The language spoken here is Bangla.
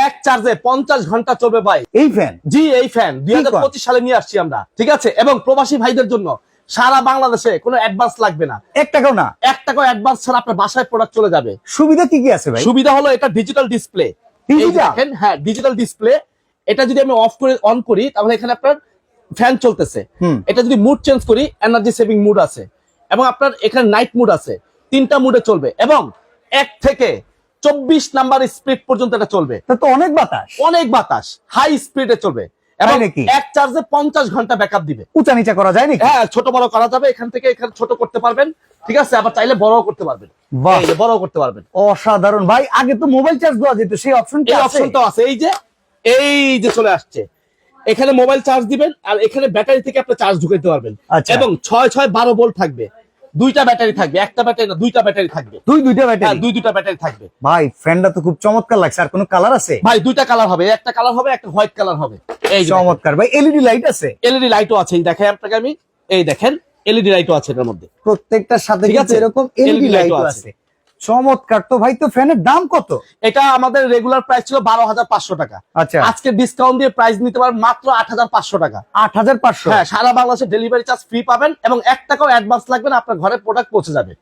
এক চার্জে 50 ঘন্টা চলবে ভাই। এই ফ্যান? জি, এই ফ্যান 2025 সালে নিয়ে আসছি আমরা, ঠিক আছে। এবং প্রবাসী ভাইদের জন্য সারা বাংলাদেশে কোনো অ্যাডভান্স লাগবে না, 1 টাকাও না। 1 টাকা অ্যাডভান্স ছাড়া আপনার বাসায় প্রোডাক্ট চলে যাবে। সুবিধা কি কি আছে ভাই? সুবিধা হলো এটা ডিজিটাল ডিসপ্লে। দেখেন, হ্যাঁ, ডিজিটাল ডিসপ্লে। এটা যদি আমি অফ করে অন করি তাহলে এখানে আপনার ফ্যান চলতেছে। এটা যদি মুড চেঞ্জ করি, এনার্জি সেভিং মুড আছে, এবং আপনার এখানে নাইট মুড আছে। 3টা মুডে চলবে, এবং 1 থেকে 24 নাম্বার স্পিড পর্যন্ত এটা চলবে। তা তো অনেক বাতাস। অনেক বাতাস, হাই স্পিডে চলবে, এবং এক চার্জে 50 ঘন্টা ব্যাকআপ দিবে। উঁচা নিচা করা যায় নাকি? হ্যাঁ, ছোট বড় করা যাবে। এখান থেকে এখানে ছোট করতে পারবেন, ঠিক আছে। আবার চাইলে বড়ও করতে পারবেন। এই যে বড়ও করতে পারবেন। অসাধারণ ভাই। আগে তো মোবাইল চার্জ দেওয়া যেত, সেই অপশন কি আছে? এই অপশনটাও আছে। এই যে চলে আসছে। এখানে মোবাইল চার্জ দিবেন, আর এখানে ব্যাটারি থেকে আপনি চার্জ ঢুকাইতে পারবেন। এবং 6-6-12 ভোল্ট থাকবে। 2টা ব্যাটারি থাকবে, একটা ব্যাটারি না, 2টা ব্যাটারি থাকবে। দুইটা ব্যাটারি? 2টা ব্যাটারি থাকবে ভাই। ফ্যানটা তো খুব চমৎকার লাগছে। আর কোনো কালার আছে ভাই? 2টা কালার হবে, একটা কালার হবে, একটা হোয়াইট কালার হবে। এই চমৎকার ভাই। এলইডি লাইট আছে? এলইডি লাইটও আছে। এই দেখেন আপনাকে আমি, এই দেখেন এলইডি লাইটও আছে এর মধ্যে। প্রত্যেকটার সাথে কিন্তু এরকম এলইডি লাইটও আছে। চমৎকার। তো ভাই, তো ফ্যানের দাম কত? এটা আমাদের রেগুলার প্রাইস ছিল 12,500 টাকা। আচ্ছা, আজকে ডিসকাউন্ট দিয়ে প্রাইস নিতে পারেন মাত্র 8,500 টাকা। 8,500? হ্যাঁ, সারা বাংলাদেশে ডেলিভারি চার্জ ফ্রি পাবেন, এবং 1 টাকাও অ্যাডভান্স লাগবে না, আপনার ঘরে প্রোডাক্ট পৌঁছে যাবে।